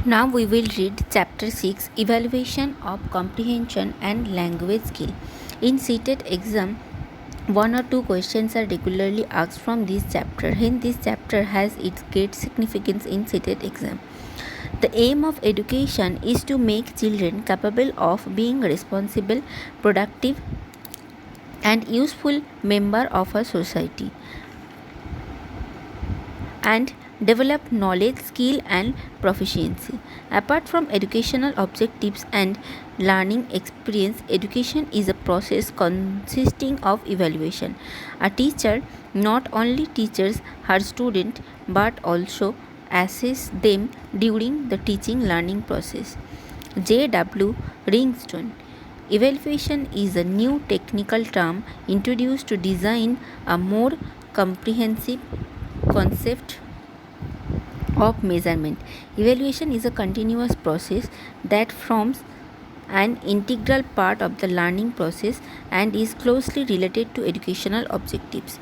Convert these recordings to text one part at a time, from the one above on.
Now we will read Chapter 6, Evaluation of Comprehension and Language Skill. In seated exam, one or two questions are regularly asked from this chapter. Hence, this chapter has its great significance in seated exam. The aim of education is to make children capable of being responsible, productive, and useful member of a society, and develop knowledge, skill, and proficiency. Apart from educational objectives and learning experience, education is a process consisting of evaluation. A teacher not only teaches her student but also assesses them during the teaching learning process. J.W. Ringstone. Evaluation is a new technical term introduced to design a more comprehensive concept of measurement. Evaluation is a continuous process that forms an integral part of the learning process and is closely related to educational objectives.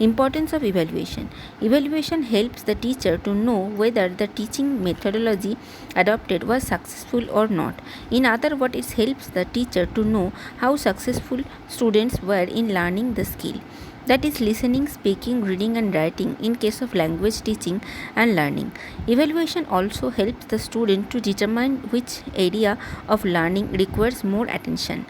Importance of evaluation. Evaluation helps the teacher to know whether the teaching methodology adopted was successful or not. In other words, it helps the teacher to know how successful students were in learning the skill, that is listening, speaking, reading and writing in case of language teaching and learning. Evaluation also helps the student to determine which area of learning requires more attention.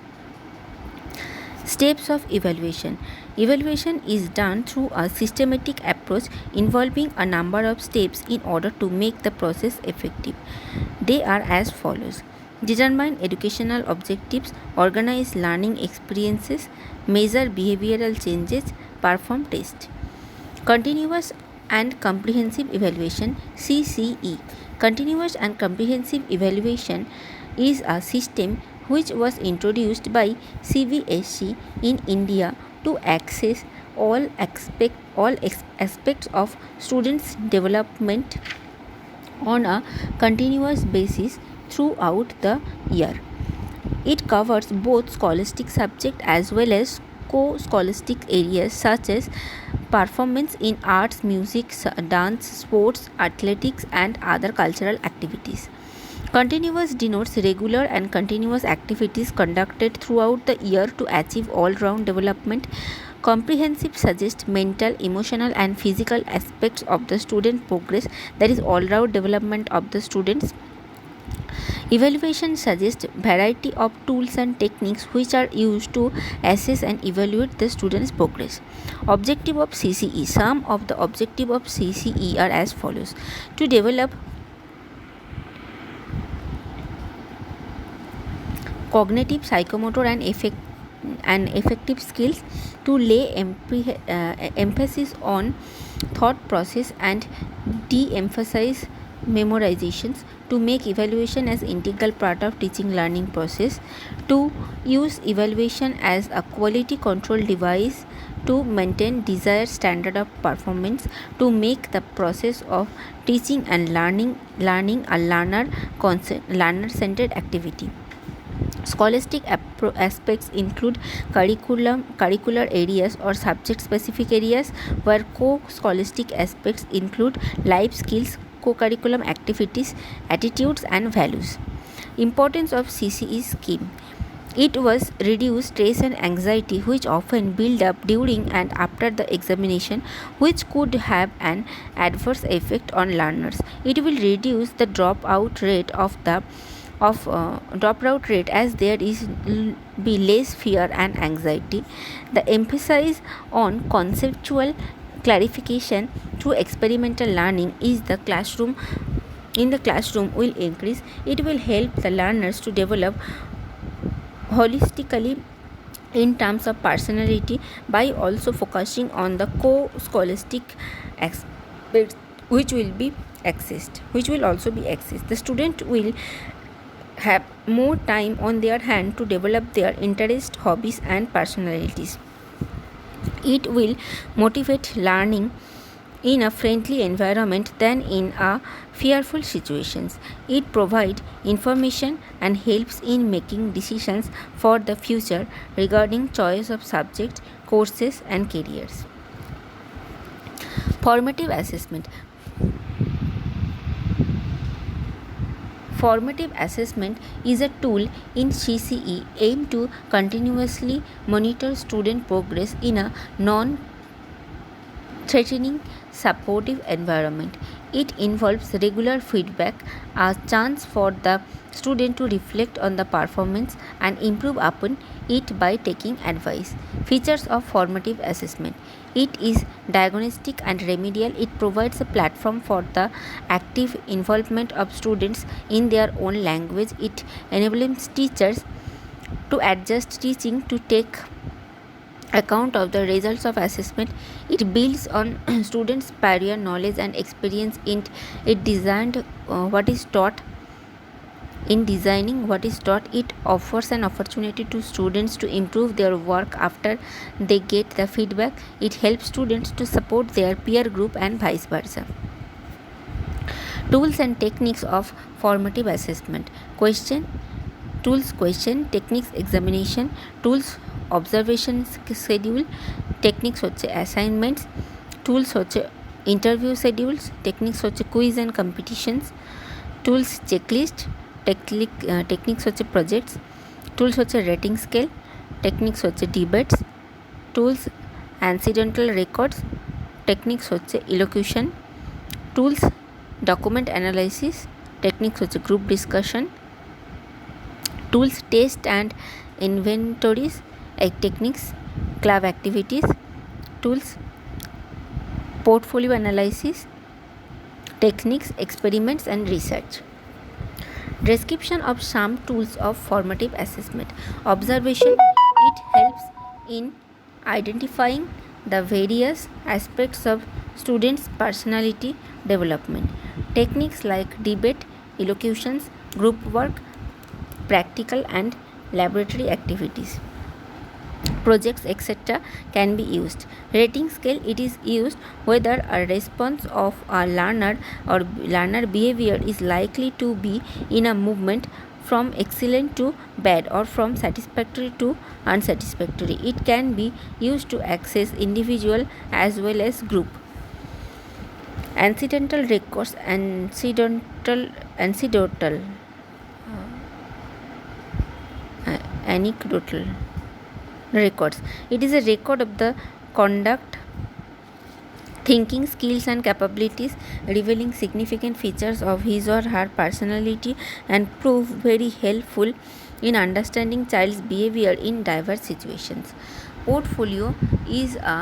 Steps of evaluation. Evaluation is done through a systematic approach involving a number of steps in order to make the process effective. They are as follows: determine educational objectives, organize learning experiences, measure behavioral changes, perform tests. Continuous and comprehensive evaluation (CCE). Continuous and comprehensive evaluation is a system which was introduced by CBSE in India to assess all aspects of students' development on a continuous basis throughout the year. It covers both scholastic subjects as well as co-scholastic areas such as performance in arts, music, dance, sports, athletics, and other cultural activities. Continuous denotes regular and continuous activities conducted throughout the year to achieve all-round development. Comprehensive suggests mental, emotional, and physical aspects of the student progress, that is all-round development of the students. Evaluation suggests variety of tools and techniques which are used to assess and evaluate the student's progress. Objective of CCE. Some of the objectives of CCE are as follows: to develop cognitive, psychomotor, and effective skills, to lay emphasis on thought process and de-emphasize memorizations, to make evaluation as integral part of teaching learning process, to use evaluation as a quality control device to maintain desired standard of performance, to make the process of teaching and learning a learner-centered activity. Scholastic aspects include curricular areas or subject-specific areas, where co-scholastic aspects include life skills, co-curriculum activities, attitudes, and values. Importance of CCE scheme. It was reduce stress and anxiety which often build up during and after the examination, which could have an adverse effect on learners. It will reduce the dropout rate as there is be less fear and anxiety. The emphasis on conceptual clarification through experimental learning in the classroom will increase. It will help the learners to develop holistically in terms of personality by also focusing on the co-scholastic aspects which will also be accessed. The student will have more time on their hand to develop their interests, hobbies, and personalities. It will motivate learning in a friendly environment than in a fearful situations. It provides information and helps in making decisions for the future regarding choice of subjects, courses, and careers. Formative assessment. Formative assessment is a tool in CCE aimed to continuously monitor student progress in a non threatening supportive environment. It involves regular feedback, a chance for the student to reflect on the performance and improve upon it by taking advice. Features of formative assessment: it is diagnostic and remedial. It provides a platform for the active involvement of students in their own language. It enables teachers to adjust teaching to take account of the results of assessment. It builds on students' prior knowledge and experience. It designed what is taught. In designing what is taught, it offers an opportunity to students to improve their work after they get the feedback. It helps students to support their peer group and vice versa. Tools and techniques of formative assessment. Question techniques examination, tools observation schedule, techniques হচ্ছে assignments, tools হচ্ছে interview schedules, techniques হচ্ছে quiz and competitions, tools checklist, techniques হচ্ছে projects, tools হচ্ছে rating scale, techniques হচ্ছে debates, tools অ্যান্সিডেন্টাল records, techniques হচ্ছে ইলোকিউশন, tools document analysis, techniques হচ্ছে group discussion, tools test and inventories, techniques club activities, tools portfolio analysis, techniques experiments and research. Description of some tools of formative assessment. Observation: it helps in identifying the various aspects of students' personality development. Techniques like debate, elocutions, group work, practical and laboratory activities, projects etc. can be used. Rating scale: it is used whether a response of a learner behavior is likely to be in a movement from excellent to bad or from satisfactory to unsatisfactory. It can be used to assess individual as well as group. Anecdotal records. Anecdotal records: it is a record of the conduct, thinking skills and capabilities, revealing significant features of his or her personality and prove very helpful in understanding child's behavior in diverse situations. Portfolio is a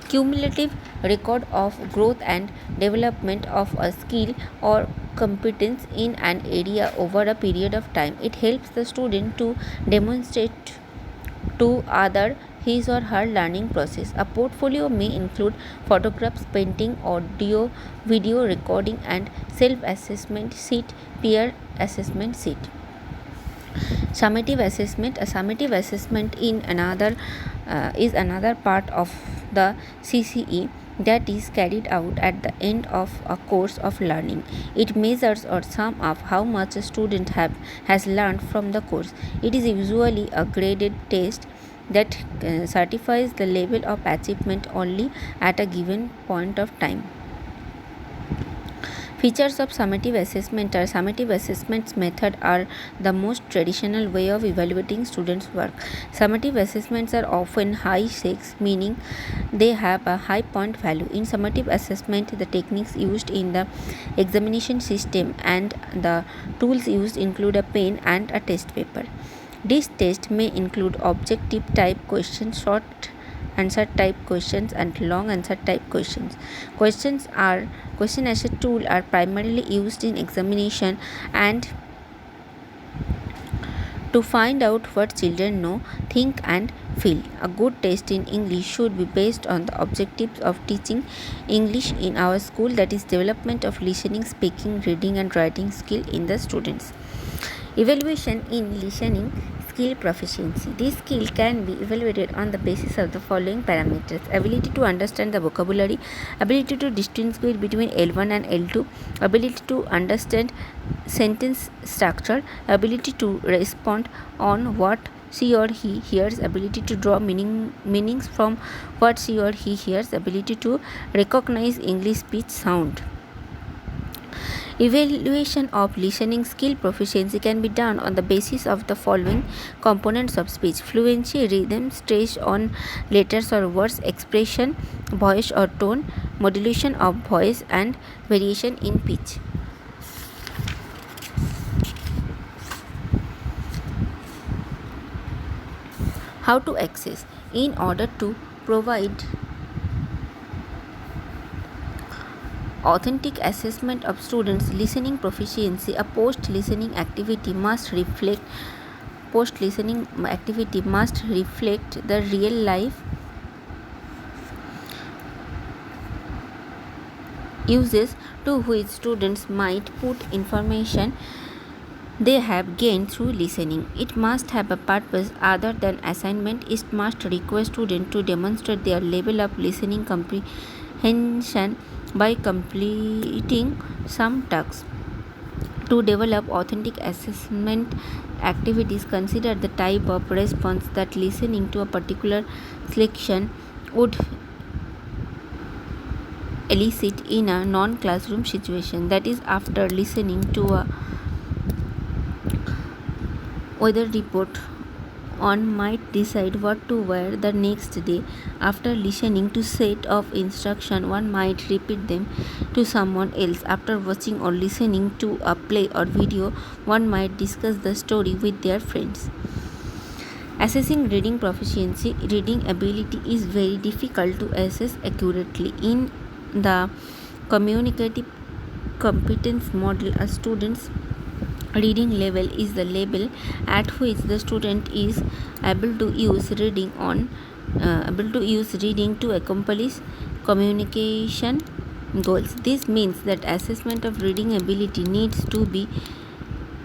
cumulative record of growth and development of a skill or competence in an area over a period of time. It helps the student to demonstrate to other his or her learning process. A portfolio may include photographs, painting, audio, video recording and self-assessment sheet, peer assessment sheet. Summative assessment. A summative assessment is another part of the CCE that is carried out at the end of a course of learning. It measures or sum up how much a student has learned from the course. It is usually a graded test that certifies the level of achievement only at a given point of time. Features of summative assessment are: summative assessments method are the most traditional way of evaluating students' work. Summative assessments are often high stakes, meaning they have a high point value. In summative assessment, the techniques used in the examination system and the tools used include a pen and a test paper. This test may include objective type questions, short answer type questions and long answer type questions. Question as a tool are primarily used in examination and to find out what children know, think and feel. A good test in English should be based on the objectives of teaching English in our school, that is development of listening, speaking, reading and writing skill in the students. Evaluation in listening skill proficiency. This skill can be evaluated on the basis of the following parameters: ability to understand the vocabulary, ability to distinguish between L1 and L2, ability to understand sentence structure, ability to respond on what she or he hears, ability to draw meanings from what she or he hears, ability to recognize English speech sound. Evaluation of listening skill proficiency can be done on the basis of the following components of speech: fluency, rhythm, stress on letters or words, expression, voice or tone, modulation of voice, and variation in pitch. How to access? In order to provide authentic assessment of students' listening proficiency, a post-listening activity must reflect the real life uses to which students might put information they have gained through listening. It must have a purpose other than assignment. It must require students to demonstrate their level of listening comprehension by completing some tasks. To develop authentic assessment activities, consider the type of response that listening to a particular selection would elicit in a non-classroom situation. That is, after listening to a weather report, one might decide what to wear the next day. After listening to set of instruction, one might repeat them to someone else. After watching or listening to a play or video, one might discuss the story with their friends. Assessing reading proficiency, reading ability is very difficult to assess accurately. In the communicative competence model, a student's reading level is the level at which the student is able to use reading to accomplish communication goals. This means that assessment of reading ability needs to be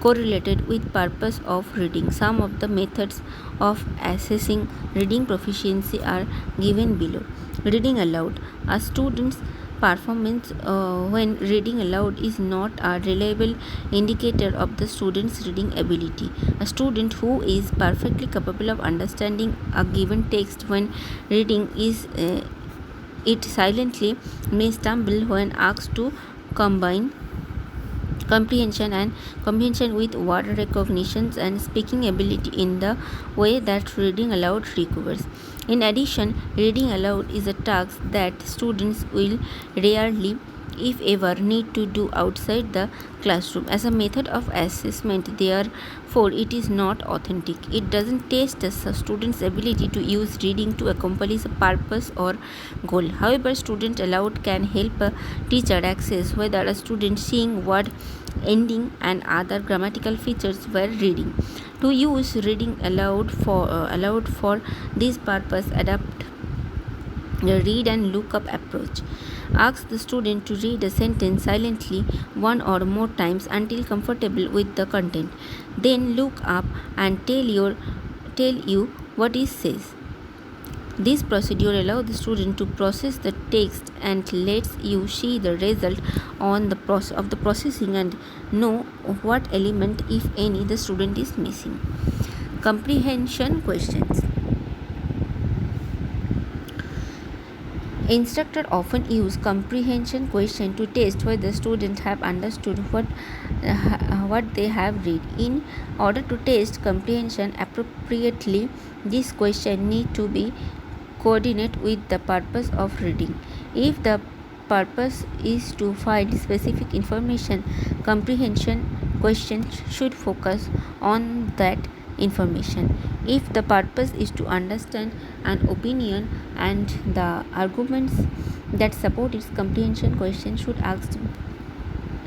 correlated with purpose of reading. Some of the methods of assessing reading proficiency are given below. Reading aloud. A student's performance when reading aloud is not a reliable indicator of the student's reading ability. A student who is perfectly capable of understanding a given text when reading it silently may stumble when asked to combine comprehension with word recognition and speaking ability in the way that reading aloud requires. In addition, reading aloud is a task that students will rarely, if ever, need to do outside the classroom. As a method of assessment, therefore, it is not authentic. It doesn't test the student's ability to use reading to accomplish a purpose or goal. However, student aloud can help a teacher access whether a student seeing word ending and other grammatical features while reading. To use reading aloud for this purpose, adapt the read and look up approach. Ask the student to read a sentence silently one or more times until comfortable with the content. Then look up and tell you what it says. This procedure allows the student to process the text and lets you see the result of the processing and know what element, if any, the student is missing. Comprehension questions. Instructors often use comprehension question to test whether students have understood what they have read. In order to test comprehension appropriately, this question need to be coordinate with the purpose of reading. If the purpose is to find specific information, comprehension questions should focus on that information. If the purpose is to understand an opinion and the arguments that support its comprehension, question should ask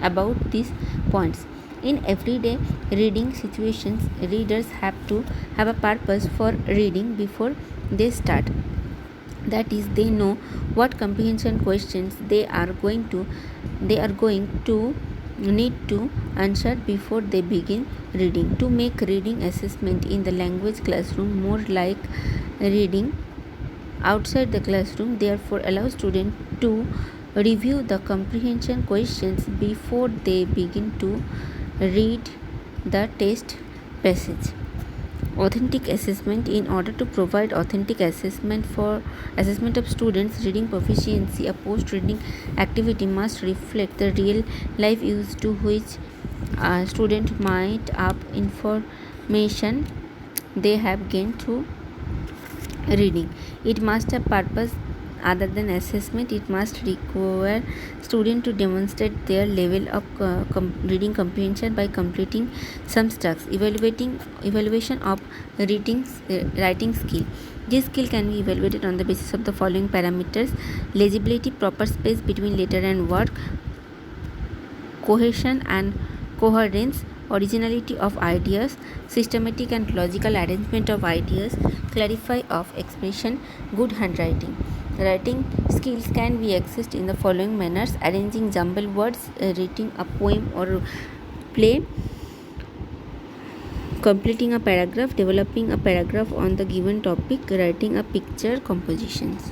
about these points. In everyday reading situations, readers have to have a purpose for reading before they start. That is, they know what comprehension questions they are going to need to answer before they begin reading. To make reading assessment in the language classroom more like reading outside the classroom, therefore allow students to review the comprehension questions before they begin to read the test passage. Authentic assessment. In order to provide authentic assessment of students' reading proficiency, a post-reading activity must reflect the real life use to which a student might up information they have gained through reading. It must have purpose other than assessment. It must require student to demonstrate their level of reading comprehension by completing some tasks. Evaluation of writing skill. This skill can be evaluated on the basis of the following parameters: legibility, proper space between letter and word, cohesion and coherence, originality of ideas, systematic and logical arrangement of ideas, clarify of expression, good handwriting. Writing skills can be accessed in the following manners: arranging jumbled words, writing a poem or play, completing a paragraph, developing a paragraph on the given topic, writing a picture compositions.